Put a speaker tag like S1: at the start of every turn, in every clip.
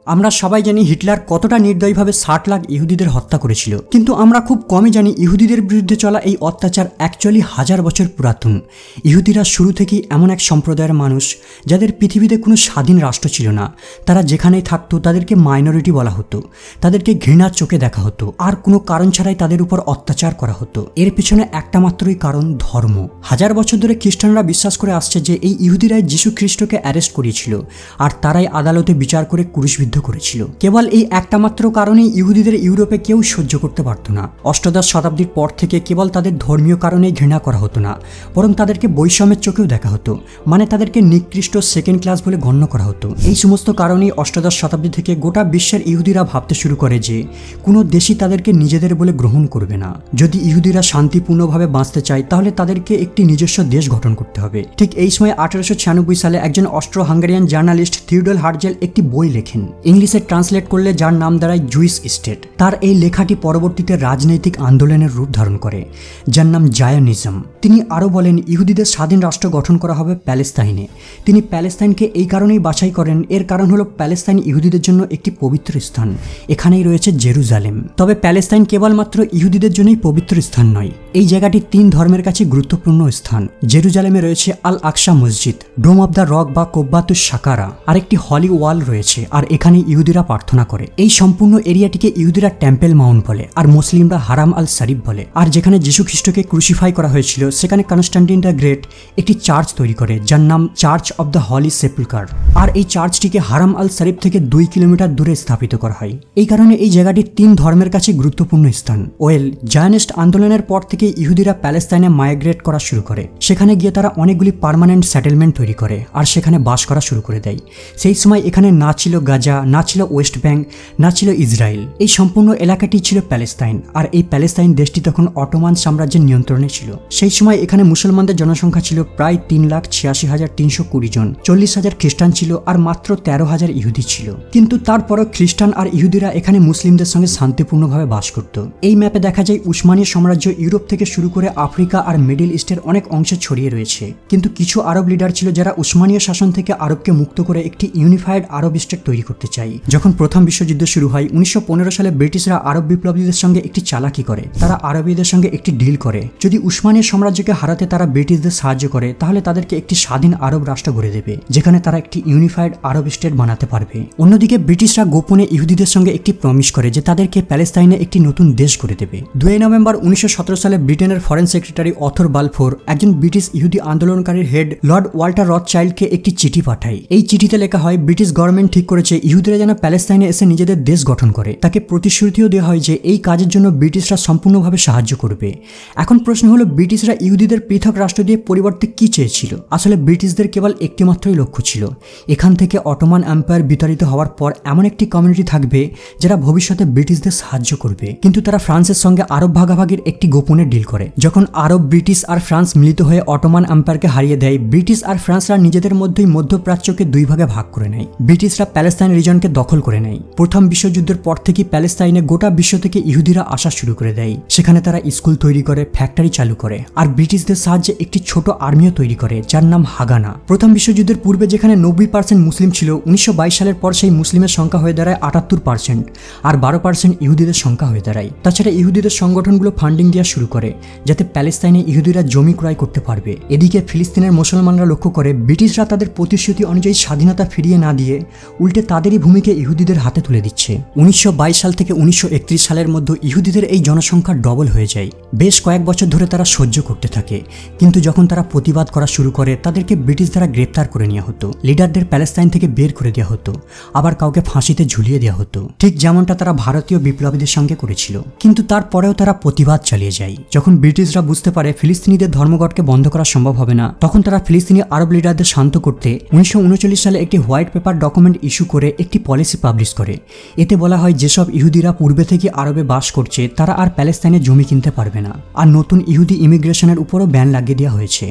S1: আমরা সবাই জানি হিটলার কতটা নির্দয়ভাবে 60 লাখ ইহুদিদের হত্যা করেছিল, কিন্তু আমরা খুব কমই জানি ইহুদিদের বিরুদ্ধে চলা এই অত্যাচার অ্যাকচুয়ালি হাজার বছর পুরাতন। ইহুদিরা শুরু থেকেই এমন এক সম্প্রদায়ের মানুষ যাদের পৃথিবীতে কোনো স্বাধীন রাষ্ট্র ছিল না। তারা যেখানেই থাকতো তাদেরকে মাইনরিটি বলা হতো, তাদেরকে ঘৃণার চোখে দেখা হতো, আর কোনো কারণ ছাড়াই তাদের উপর অত্যাচার করা হতো। এর পিছনে একটা মাত্রই কারণ, ধর্ম। হাজার বছর ধরে খ্রিস্টানরা বিশ্বাস করে আসছে যে এই ইহুদিরাই যীশু খ্রিস্টকে অ্যারেস্ট করিয়েছিল আর তারাই আদালতে বিচার করে ক্রুশবিদ্ধ করেছিল। কেবল এই একটা মাত্র কারণেই ইহুদিদের ইউরোপে কেউ সহ্য করতে পারত না। অষ্টাদশ শতাব্দীর পর থেকে কেবল তাদের ধর্মীয় কারণেই ঘৃণা করা হতো না, বরং তাদেরকে বৈষম্যের চোখেও দেখা হতো, মানে তাদেরকে নিকৃষ্ট সেকেন্ড ক্লাস বলে গণ্য করা হতো। এই সমস্ত কারণেই অষ্টাদশ শতাব্দী থেকে গোটা বিশ্বের ইহুদিরা ভাবতে শুরু করে যে কোনো দেশই তাদেরকে নিজেদের বলে গ্রহণ করবে না। যদি ইহুদিরা শান্তিপূর্ণভাবে বাঁচতে চায় তাহলে তাদেরকে একটি নিজস্ব দেশ গঠন করতে হবে। ঠিক এই সময় 1896 সালে একজন অস্ট্রো হাঙ্গেরিয়ান জার্নালিস্ট থিওডোর হার্জেল একটি বই লেখেন, ইংলিশে ট্রান্সলেট করলে যার নাম দাঁড়ায় জুইস স্টেট। তার এই লেখাটি পরবর্তীতে রাজনৈতিক আন্দোলনের রূপ ধারণ করে, যার নাম জায়নিজম। তিনি আরও বলেন ইহুদিদের স্বাধীন রাষ্ট্র গঠন করা হবে প্যালেস্তাইনে। তিনি প্যালেস্তাইনকে এই কারণেই বাছাই করেন, এর কারণ হলো প্যালেস্তাইন ইহুদিদের জন্য একটি পবিত্র স্থান, এখানেই রয়েছে জেরুজালেম। তবে প্যালেস্তাইন কেবলমাত্র ইহুদিদের জন্যই পবিত্র স্থান নয়, এই জায়গাটি 3 ধর্মের কাছে গুরুত্বপূর্ণ স্থান। জেরুজালেমে রয়েছে আল আকসা মসজিদ, ডোম অব দ্য রক বা কোব্বাতুস সাকারা, আর একটি হলি ওয়াল রয়েছে, আর এখানে ইহুদিরা প্রার্থনা করে। এই সম্পূর্ণ এরিয়াটিকে ইহুদিরা টেম্পল মাউন্ট বলে, আর মুসলিমরা হারাম আল শরীফ বলে। আর যেখানে যীশু খ্রিস্টকে ক্রুসিফাই করা হয়েছিল সেখানে কনস্টান্টিন দ্য গ্রেট একটি চার্চ তৈরি করে, যার নাম চার্চ অব দ্য হলি সেপুলকার। আর এই চার্চটিকে হারাম আল শরীফ থেকে 2 কিলোমিটার দূরে স্থাপিত করা হয়। এই কারণে এই জায়গাটি 3 ধর্মের কাছে গুরুত্বপূর্ণ স্থান। জায়নিস্ট আন্দোলনের পর থেকে ইহুদিরা প্যালেস্তাইনে মাইগ্রেট করা শুরু করে। সেখানে গিয়ে তারা অনেকগুলি পার্মানেন্ট সেটেলমেন্ট তৈরি করে আর সেখানে বাস করা শুরু করে দেয়। সেই সময় এখানে না ছিল গাজা, না ছিল ওয়েস্ট ব্যাংক, না ছিল ইসরায়েল। এই সম্পূর্ণ এলাকাটি ছিল প্যালেস্তাইন, আর এই প্যালেস্তাইন দেশটি তখন অটোমান সাম্রাজ্যের নিয়ন্ত্রণে ছিল। সেই সময় এখানে মুসলমানদের জনসংখ্যা ছিল প্রায় 3,86,320 জন, 40,000 খ্রিস্টান ছিল আর মাত্র 13,000 ইহুদি ছিল। কিন্তু তারপরও খ্রিস্টান আর ইহুদিরা এখানে মুসলিমদের সঙ্গে শান্তিপূর্ণভাবে বাস করত। এই ম্যাপে দেখা যায় উসমানীয় সাম্রাজ্য ইউরোপ থেকে শুরু করে আফ্রিকা আর মিডল ইস্টের অনেক অংশে ছড়িয়ে রয়েছে। কিন্তু কিছু আরব লিডার ছিল যারা উসমানীয় শাসন থেকে আরবকে মুক্ত করে একটি ইউনিফাইড আরব স্টেট তৈরি করতে চায়। যখন প্রথম বিশ্বযুদ্ধ শুরু হয় 1915 সালে ব্রিটিশরা আরব বিপ্লবীদের সঙ্গে একটি চালাকি করে। তারা আরবীদের সঙ্গে একটি ডিল করে, যদি উসমানীয় সাম্রাজ্যকে হারাতে তারা ব্রিটিশদের সাহায্য করে তাহলে তাদেরকে একটি স্বাধীন আরব রাষ্ট্র গড়ে দেবে, যেখানে তারা একটি ইউনিফাইড আরব স্টেট বানাতে পারবে। অন্যদিকে ব্রিটিশরা গোপনে ইহুদিদের সঙ্গে একটি প্রমিস করে যে তাদেরকে প্যালেস্তাইনে একটি নতুন দেশ গড়ে দেবে। 2 নভেম্বর 1917 সালে ব্রিটেনের ফরেন সেক্রেটারি অথর বালফোর একজন ব্রিটিশ ইহুদি আন্দোলনকারীর হেড লর্ড ওয়াল্টার রথচাইল্ডকে একটি চিঠি পাঠায়। এই চিঠিতে লেখা হয় ব্রিটিশ গভর্নমেন্ট ঠিক করেছে ইহুদিরা যেন প্যালেস্তাইনে এসে নিজেদের দেশ গঠন করে। তাকে প্রতিশ্রুতিও দেওয়া হয় যে এই কাজের জন্য ব্রিটিশরা সম্পূর্ণভাবে সাহায্য করবে। এখন প্রশ্ন হলো ব্রিটিশরা ইহুদিদের পৃথক রাষ্ট্র দিয়ে পরিবর্তে কি চেয়েছিল? আসলে ব্রিটিশদের কেবল একটি মাত্রই লক্ষ্য ছিল, এখান থেকে অটোমান এম্পায়ার বিতাড়িত হওয়ার পর এমন একটি কমিউনিটি থাকবে যারা ভবিষ্যতে ব্রিটিশদের সাহায্য করবে। কিন্তু তারা ফ্রান্সের সঙ্গে আরব ভাগাভাগির একটি গোপনে ডিল করে। যখন আরব, ব্রিটিশ আর ফ্রান্স মিলিত হয়ে অটোমান এম্পায়ারকে হারিয়ে দেয়, ব্রিটিশ আর ফ্রান্সরা নিজেদের মধ্যেই মধ্যপ্রাচ্যকে 2 ভাগে ভাগ করে নেয়। ব্রিটিশরা প্যালেস্তাইন রিজনকে দখল করে নেয়। প্রথম বিশ্বযুদ্ধের পর থেকে প্যালেস্তাইনে গোটা বিশ্ব থেকে ইহুদিরা আসা শুরু করে দেয়। সেখানে তারা স্কুল তৈরি করে, ফ্যাক্টরি চালু করে, আর ব্রিটিশদের সাহায্যে একটি ছোট আর্মিও তৈরি করে যার নাম হাগানা। প্রথম বিশ্বযুদ্ধের পূর্বে যেখানে 90% মুসলিম ছিল, 1922 সালের পর সেই মুসলিমের সংখ্যা হয়ে দাঁড়ায় 78% আর 12% ইহুদিদের সংখ্যা হয়ে দাঁড়ায়। তাছাড়া ইহুদিদের সংগঠনগুলো ফান্ডিং দেওয়া শুরু করে যাতে প্যালেস্তাইনে ইহুদিরা জমি ক্রয় করতে পারবে। এদিকে ফিলিস্তিনের মুসলমানরা লক্ষ্য করে ব্রিটিশরা তাদের প্রতিশ্রুতি অনুযায়ী স্বাধীনতা ফিরিয়ে না দিয়ে উল্টে তাদেরই ভূমিকে ইহুদিদের হাতে তুলে দিচ্ছে। 1922 সাল থেকে 1931 সালের মধ্যে ইহুদিদের এই জনসংখ্যা ডবল হয়ে যায়। বেশ কয়েক বছর ধরে তারা সহ্য করতে থাকে, কিন্তু যখন তারা প্রতিবাদ করা শুরু করে তাদেরকে ব্রিটিশ দ্বারা গ্রেপ্তার করে নেওয়া হতো, লিডারদের প্যালেস্তাইন থেকে বের করে দেওয়া হতো, আবার কাউকে ফাঁসিতে ঝুলিয়ে দেওয়া হতো, ঠিক যেমনটা তারা ভারতীয় বিপ্লবীদের সঙ্গে করেছিল। কিন্তু তারপরেও তারা প্রতিবাদ চালিয়ে যায়। যখন ব্রিটিশরা বুঝতে পারে ফিলিস্তিনিদের ধর্মঘটকে বন্ধ করা সম্ভব হবে না, তখন তারা ফিলিস্তিনি আরব লিডারদের শান্ত করতে 1939 সালে একটি হোয়াইট পেপার ডকুমেন্ট ইস্যু করে একটি পলিসি পাবলিশ করে। এতে বলা হয় যেসব ইহুদিরা পূর্বে থেকে আরবে বাস করছে তারা আর প্যালেস্তাইনে জমি কিনতে পারবে না, আর নতুন ইহুদি ইমিগ্রেশনের উপরও ব্যান লাগিয়ে দেওয়া হয়েছে।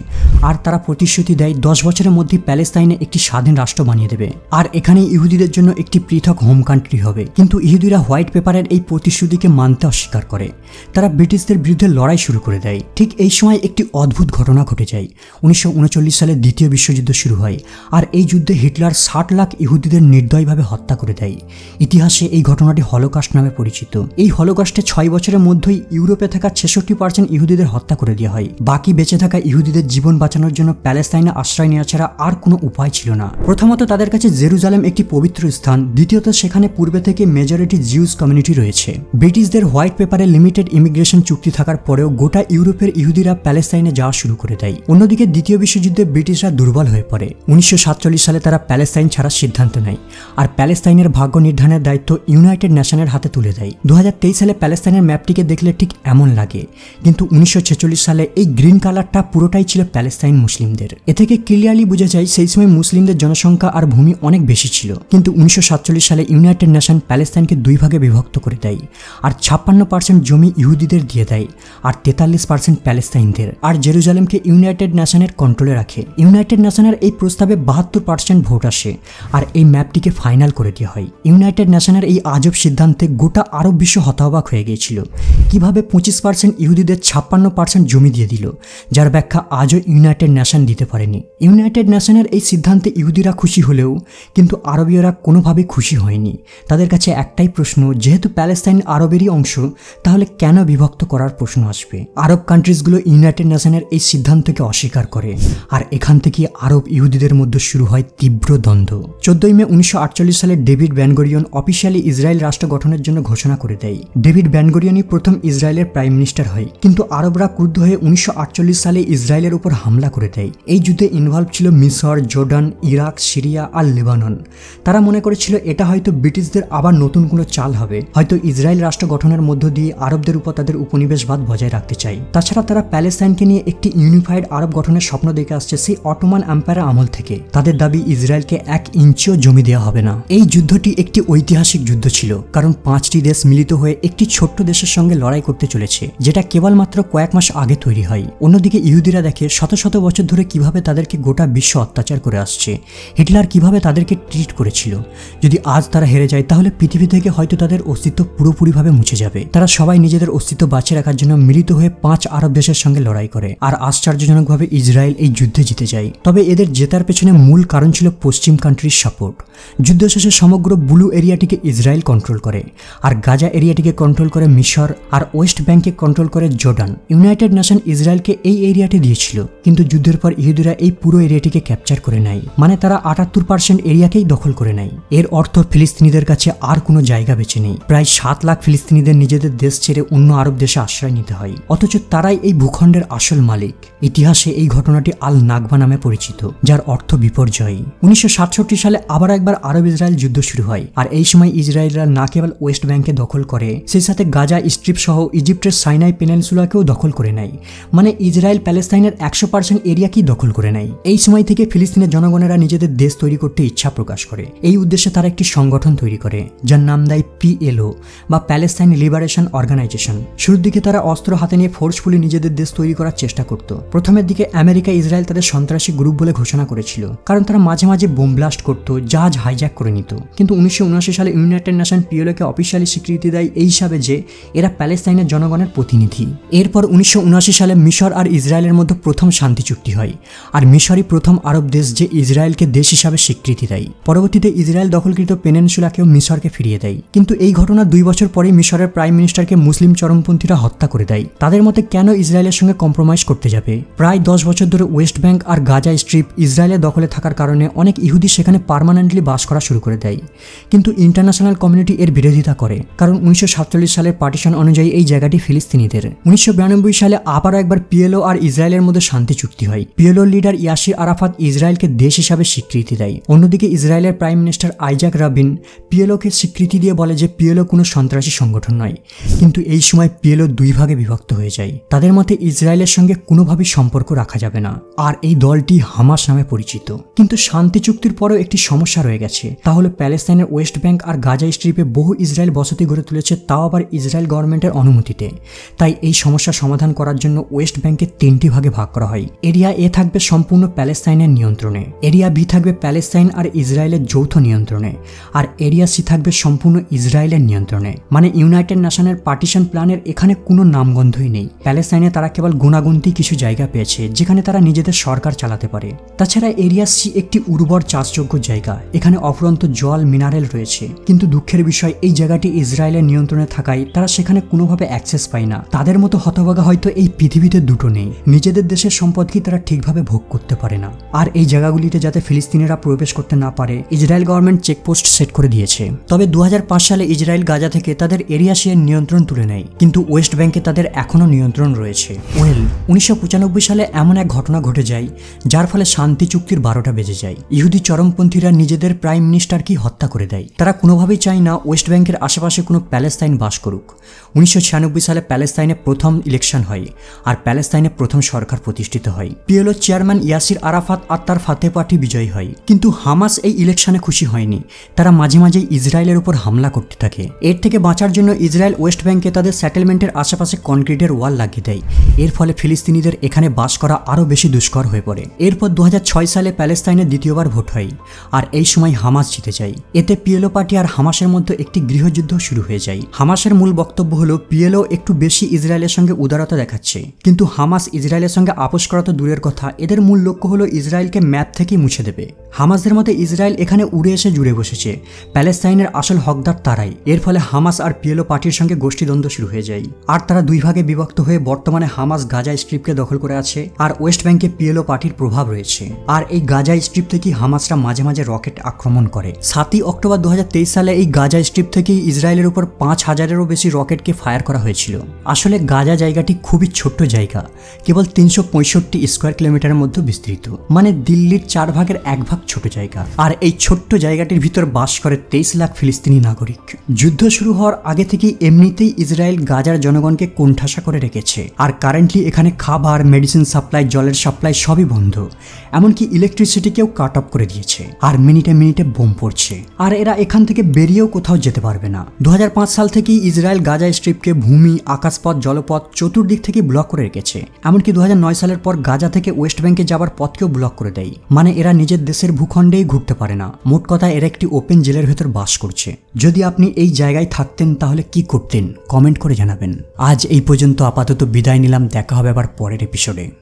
S1: আর তারা প্রতিশ্রুতি দেয় 10 বছরের মধ্যে প্যালেস্তাইনে একটি স্বাধীন রাষ্ট্র বানিয়ে দেবে, আর এখানে ইহুদিদের জন্য একটি পৃথক হোম কান্ট্রি হবে। কিন্তু ইহুদিরা হোয়াইট পেপারের এই প্রতিশ্রুতিকে মানতে অস্বীকার করে। তারা ব্রিটিশদের বিরুদ্ধে লড়াই শুরু করে দেয়। ঠিক এই সময় একটি অদ্ভুত ঘটনা ঘটে যায়। 1939 সালে দ্বিতীয় বিশ্বযুদ্ধ শুরু হয়, আর এই যুদ্ধে হিটলার 60 লাখ ইহুদিদের নির্দয়ভাবে হত্যা করে দেয়। ইতিহাসে এই ঘটনাটি হলোকস্ট নামে পরিচিত। এই হলোকস্টে 6 বছরের মধ্যেই ইউরোপে থাকা 66% ইহুদিদের হত্যা করে দেওয়া হয়। বাকি বেঁচে থাকা ইহুদিদের জীবন বাঁচানোর জন্য প্যালেস্তাইনে আশ্রয় নেওয়া ছাড়া আর কোনো উপায় ছিল না। প্রথমত তাদের কাছে জেরুজালেম একটি পবিত্র স্থান, দ্বিতীয়ত সেখানে পূর্বে থেকে মেজরিটি জিউস কমিউনিটি রয়েছে। ব্রিটিশদের হোয়াইট পেপারে লিমিটেড ইমিগ্রেশন চুক্তি থাকার পরেও গোটা ইউরোপের ইহুদিরা প্যালেস্তাইনে যাওয়া শুরু করে দেয়। অন্যদিকে দ্বিতীয় বিশ্বযুদ্ধে ব্রিটিশরা দুর্বল হয়ে পড়ে। 1947 সালে তারা প্যালেস্তাইন ছাড়ার সিদ্ধান্ত নেয়, আর প্যালেস্তাইনের ভাগ্য নির্ধারণের দায়িত্ব ইউনাইটেড নেশনের হাতে তুলে দেয়। 2023 সালে প্যালেস্তাইনের ম্যাপটিকে দেখলে ঠিক এমন লাগে, কিন্তু 1946 সালে এই গ্রিন কালারটা পুরোটাই ছিল প্যালেস্তাইন মুসলিমদের। এ থেকে ক্লিয়ারলি বোঝা যায় সেই সময় মুসলিমদের জনসংখ্যা আর ভূমি অনেক বেশি ছিল। কিন্তু 1947 সালে ইউনাইটেড নেশন প্যালেস্তাইনকে 2 ভাগে বিভক্ত করে দেয়, আর 56% জমি ইহুদিদের দিয়ে দেয়, আর 43% প্যালেস্তাইনদের। আর জেরুজালেমকে ইউনাইটেড নেশনের কন্ট্রোলে রাখে। ইউনাইটেড নেশনের এই প্রস্তাবে 72% ভোট আসে, আর এই ম্যাপটিকে ফাইনাল করে দেওয়া হয়। ইউনাইটেড নেশনের এই আজব সিদ্ধান্তে গোটা আরব বিশ্ব হতবাক হয়ে গিয়েছিল। কিভাবে 25% ইহুদিদের 56% জমি দিয়ে দিল, যার ব্যাখ্যা আজও ইউনাইটেড নেশন দিতে পারেনি। ইউনাইটেড নেশনের এই সিদ্ধান্তে ইহুদিরা খুশি হলেও কিন্তু আরবীয়রা কোনোভাবেই খুশি হয়নি। তাদের কাছে একটাই প্রশ্ন, যেহেতু প্যালেস্তাইন আরবেরই অংশ, তাহলে কেন বিভক্ত করার প্রশ্ন আসবে? আরব কান্ট্রিজগুলো ইউনাইটেড নেশনের এই সিদ্ধান্তকে অস্বীকার করে, আর এখান থেকে আরব ইহুদিদের মধ্যে শুরু হয় তীব্র দ্বন্দ্ব। 14 মে 1948 সালে ডেভিড বেন-গুরিয়ন অফিসিয়ালি ইসরায়েল রাষ্ট্র গঠনের জন্য ঘোষণা করে দেয়। ডেভিড বেন-গুরিয়নই প্রথম ইসরায়েলের প্রাইম মিনিস্টার হয়, কিন্তু আরবরা ক্রুদ্ধ হয়ে 1948 সালে ইসরায়েলের উপর হামলা করে দেয়। এই যুদ্ধে ইনভলভ ছিল মিশর, জর্ডান, ইরাক, সিরিয়া আর লেবানন। তারা মনে করেছিল এটা হয়তো ব্রিটিশদের আবার নতুন কোনো চাল হবে, হয়তো ইসরায়েল রাষ্ট্র গঠনের মধ্য দিয়ে আরবদের উপর তাদের উপনিবেশবাদ বজায় রাখতে চায়। তাছাড়া তারা প্যালেস্তাইনকে নিয়ে একটি ইউনিফাইড আরব গঠনের স্বপ্ন দেখে আসছে সেই অটোমান এম্পায়ারের আমল থেকে। তাদের দাবি ইসরায়েলকে 1 ইঞ্চিও জমি দেওয়া হবে না। এই যুদ্ধটি একটি ঐতিহাসিক যুদ্ধ ছিল, কারণ 5টি দেশ মিলিত হয়ে একটি ছোট্ট দেশের সঙ্গে লড়াই করতে চলেছে, যেটা কেবলমাত্র কয়েক মাস আগে তৈরি হয়। অন্যদিকে ইহুদিরা দেখে শত শত বছর ধরে কিভাবে তাদেরকে গোটা বিশ্ব অত্যাচার করে আসছে, হিটলার কিভাবে তাদেরকে ট্রিট করেছিল। যদি আজ তারা হেরে যায়, তাহলে পৃথিবী থেকে হয়তো তাদের অস্তিত্ব পুরোপুরিভাবে মুছে যাবে। তারা সবাই নিজেদের অস্তিত্ব বাঁচিয়ে রাখার জন্য মিলিত হয়ে 5 আরব দেশের সঙ্গে লড়াই করে, আর আশ্চর্যজনকভাবে ইসরায়েল এই যুদ্ধে জিতে যায়। তবে এদের জেতার পেছনে মূল কারণ ছিল পশ্চিম কান্ট্রির সাপোর্ট। যুদ্ধ শেষে সমগ্র ব্লু এরিয়াটিকে ইসরায়েল কন্ট্রোল করে, আর গাজা এরিয়াটিকে কন্ট্রোল করে মিশর, আর ওয়েস্ট ব্যাংককে কন্ট্রোল করে জর্ডান। ইউনাইটেড নেশন ইসরায়েলকে এই এরিয়াটি দিয়েছিল, কিন্তু যুদ্ধের পর ইহুদিরা এই পুরো এরিয়াটিকে ক্যাপচার করে নেয়, মানে তারা 78% এরিয়াকেই দখল করে নেয়। এর অর্থ ফিলিস্তিনিদের কাছে আর কোনো জায়গা বেঁচে নেই। প্রায় 7 লাখ ফিলিস্তিনিদের নিজেদের দেশ ছেড়ে অন্য আরব দেশে আশ্রয় নিতে হয়, অথচ তারাই এই ভূখণ্ডের আসল মালিক। ইতিহাসে এই ঘটনাটি আল নাগবা নামে পরিচিত, যার অর্থ বিপর্যয়। 1967 সালে আবার একবার আরব ইসরায়েল যুদ্ধ শুরু হয়, আর এই সময় ইসরায়েলরা না কেবল ওয়েস্ট ব্যাংকে দখল করে, সেই সাথে গাজা স্ট্রিপ সহ ইজিপ্টের সাইনাই পেনিনসুলাকেও দখল করে নেয়। মানে ইসরায়েল প্যালেস্তাইনের 100% এরিয়াকেই দখল করে নেয়। এই সময় থেকে ফিলিস্তিনের জনগণেরা নিজেদের দেশ তৈরি করতে ইচ্ছা প্রকাশ করে। এই উদ্দেশ্যে তারা একটি সংগঠন তৈরি করে, যার নাম দেয় PLO বা প্যালেস্তাইন লিবারেশন অর্গানাইজেশন। শুরুর দিকে তারা অস্ত্র হাতে নিয়ে ফোর্সফুলি নিজেদের দেশ তৈরি করার চেষ্টা করত। প্রথমের দিকে আমেরিকা ইসরায়েল তাদের সন্ত্রাসী গ্রুপ বলে ঘোষণা করেছিল, কারণ তারা মাঝে মাঝে বোম ব্লাস্ট করত, জাহাজ হাইজ্যাক করে নিত। কিন্তু 1979 সালে ইউনাইটেড নেশন PLOকে অফিসিয়ালি স্বীকৃতি দেয় এই হিসাবে যে এরা প্যালেস্তাইনের জনগণের প্রতিনিধি। এরপর 1979 সালে মিশর আর ইসরায়েলের মধ্যে প্রথম শান্তি চুক্তি হয়, আর মিশরই প্রথম আরব দেশ যে ইসরায়েলকে দেশ হিসাবে স্বীকৃতি দেয়। পরবর্তীতে ইসরায়েল দখলকৃত পেনিনসুলাকেও মিশরকে ফিরিয়ে দেয়। কিন্তু এই ঘটনা 2 বছর পরে মিশরের প্রাইম মিনিস্টারকে মুসলিম চরমপন্থীরা হত্যা করে দেয়। তাদের মতে কেন ইসরায়েলের সঙ্গে কম্প্রোমাইজ করতে যাবে? প্রায় 10 বছর ধরে ওয়েস্ট ব্যাংক আর গাজা স্ট্রিপ ইসরায়েলের দখলে থাকার কারণে অনেক ইহুদি সেখানে পার্মানেন্টলি বাস করা শুরু করে দেয়। কিন্তু ইন্টারন্যাশনাল কমিউনিটি এর বিরোধিতা করে, কারণ 1947 সালের পার্টিশন অনুযায়ী এই জায়গাটি ফিলিস্তিনিদের। 1992 সালে আবারও একবার PLO আর ইসরায়েলের মধ্যে শান্তি চুক্তি হয়। PLO লিডার ইয়াসির আরাফাত ইসরায়েলকে দেশ হিসাবে স্বীকৃতি দেয়। অন্যদিকে ইসরায়েলের প্রাইম মিনিস্টার আইজাক রাবিন PLOকে স্বীকৃতি দিয়ে বলে যে PLO কোনো সন্ত্রাসী সংগঠন নয়। কিন্তু এই সময় PLO 2 ভাগে বিভক্ত হয়ে যায়। তাদের মতে ইসরায়েলের সঙ্গে কোনোভাবেই সম্পর্ক রাখা যাবে না, আর এই দলটি হামাস নামে পরিচিত। কিন্তু শান্তি চুক্তির পরেও একটি সমস্যা রয়ে গেছে, তাহলে প্যালেস্তাইনের ওয়েস্ট ব্যাংক আর গাজা স্ট্রিপে বহু ইসরায়েল বসতি গড়ে তুলেছে, তাও আবার ইসরায়েল গভর্নমেন্টের অনুমতিতে। তাই এই সমস্যা সমাধান করার জন্য ওয়েস্ট ব্যাংকে 3টি ভাগে ভাগ করা হয়। এরিয়া A থাকবে সম্পূর্ণ প্যালেস্তাইনের নিয়ন্ত্রণে, এরিয়া B থাকবে প্যালেস্তাইন আর ইসরায়েলের যৌথ নিয়ন্ত্রণে, আর এরিয়া C থাকবে সম্পূর্ণ ইসরায়েলের নিয়ন্ত্রণে। মানে ইউনাইটেড নেশনের পার্টিশন প্ল্যানের এখানে কোনো নাম নামগন্ধই নেই। প্যালেস্টাইনে তারা কেবল গুণাগুন্তি কিছু জায়গা পেয়েছে যেখানে তারা নিজেদের সরকার চালাতে পারে। তাছাড়া এরিয়া সি একটি উর্বর চাষযোগ্য জায়গা, এখানে অফুরন্ত জল মিনারেল রয়েছে। কিন্তু দুঃখের বিষয় এই জায়গাটি ইসরায়েলের নিয়ন্ত্রণে থাকায় তারা সেখানে কোনোভাবে অ্যাক্সেস পায় না। তাদের মতো হতভাগা হয়তো এই পৃথিবীতে দুটো নেই, নিজেদের দেশের সম্পদকে তারা ঠিকভাবে ভোগ করতে পারে না। আর এই জায়গাগুলিতে যাতে ফিলিস্তিনিরা প্রবেশ করতে না পারে ইসরায়েল গভর্নমেন্ট চেকপোস্ট সেট করে দিয়েছে। তবে 2005 সালে ইসরায়েল গাজা থেকে তাদের এরিয়া সি এর নিয়ন্ত্রণ তুলে নেয়, কিন্তু ওয়েস্ট ব্যাংকে তাদের এখনও নিয়ন্ত্রণ রয়েছে। 1995 সালে এমন এক ঘটনা ঘটে যায় যার ফলে শান্তি চুক্তির 12টা বেজে যায়। ইহুদি চরমপন্থীরা নিজেদের প্রাইম মিনিস্টারকে হত্যা করে দেয়। তারা কোনোভাবেই চায় না ওয়েস্ট ব্যাংকের আশেপাশে কোনো প্যালেস্তাইন বাস করুক। 1996 সালে প্যালেস্তাইনে প্রথম ইলেকশন হয় আর প্যালেস্তাইনে প্রথম সরকার প্রতিষ্ঠিত হয়। পিএলও চেয়ারম্যান ইয়াসির আরাফাত আর তার ফাতে পার্টি বিজয়ী হয়। কিন্তু হামাস এই ইলেকশনে খুশি হয়নি, তারা মাঝে মাঝে ইসরায়েলের উপর হামলা করতে থাকে। এর থেকে বাঁচার জন্য ইসরায়েল ওয়েস্ট ব্যাংকে তাদের সেটেলমেন্টের আশেপাশে কনক্রিটের ওয়াল লাগিয়ে দেয়। এর ফলে ফিলিস্তিনিদের এখানে বাস করা আরও বেশি দুষ্কর হয়ে পড়ে। এরপর 2006 সালে প্যালেস্তাইনে দ্বিতীয়বার ভোট হয় আর এই সময় হামাস জিতে যায়। এতে পিএলও পার্টি আর হামাসের মধ্যে একটি গৃহযুদ্ধ শুরু হয়ে যায়। হামাসের মূল বক্তব্য হলো পিএলও একটু বেশি ইসরায়েলের সঙ্গে উদারতা দেখাচ্ছে, কিন্তু হামাস ইসরায়েলের সঙ্গে আপোষ করা তো দূরের কথা, এদের মূল লক্ষ্য হলো ইসরায়েলকে ম্যাপ থেকেই মুছে দেবে। হামাসদের মতে ইসরায়েল এখানে উড়ে এসে জুড়ে বসেছে, প্যালেস্তাইনের আসল হকদার তারাই। এর ফলে হামাস আর পিএলও পার্টির সঙ্গে গোষ্ঠীদ্বন্দ্ব শুরু হয়ে যায় আর তারা দুই ভাগে বিভক্ত হয়ে বর্তমানে হামাস গাজা স্ট্রিপকে দখল করে আছে আর ওয়েস্ট ব্যাংকে পিএলও পার্টির প্রভাব রয়েছে। আর এই গাজা স্ট্রিপ থেকেই হামাসরা মাঝে মাঝে রকেট আক্রমণ করে। 7 অক্টোবর 2023 সালে এই গাজা স্ট্রিপ থেকেই ইসরায়েলের উপর 5000-এরও বেশি রকেটকে ফায়ার করা হয়েছিল। আসলে গাজা জায়গাটি খুবই ছোট্ট জায়গা, কেবল 365 স্কোয়ার কিলোমিটারের মধ্যে বিস্তৃত, মানে দিল্লির 4 ভাগের 1 ভাগ ছোট জায়গা। আর এই ছোট্ট জায়গাটির ভিতর বাস করে 23 লাখ ফিলিস্তিনি নাগরিক। যুদ্ধ শুরু হওয়ার আগে থেকেই এমনিতেই ইসরায়েল গাজার জনগণকে কোণঠাসা করে রেখেছে। আর কারেন্টলি এখানে খাবার, মেডিসিন সাপ্লাই, জলের সাপ্লাই সবই বন্ধ, এমনকি ইলেকট্রিসিটিকেও কাট অফ করে দিয়েছে। আর মিনিটে মিনিটে বোম পড়ছে, আর এরা এখান থেকে বেরিয়েও কোথাও যেতে পারবে না। 2005 সাল থেকেই ইসরায়েল গাজা স্ট্রিপকে ভূমি, আকাশপথ, জলপথ চতুর্দিক থেকে ব্লক করে রেখেছে। এমনকি 2009 সালের পর গাজা থেকে ওয়েস্ট ব্যাংকে যাবার পথকেও ব্লক করে দেয়, মানে এরা নিজের দেশের ভূখণ্ডেই ঘুরতে পারে না। মোট কথা এরা একটি ওপেন জেলের ভেতর বাস করছে। যদি আপনি এই জায়গায় থাকতেন তাহলে কি করতেন কমেন্ট করে জানাবেন। আজ এই পর্যন্ত, আপাতত বিদায় নিলাম, দেখা হবে আবার পরের এপিসোডে।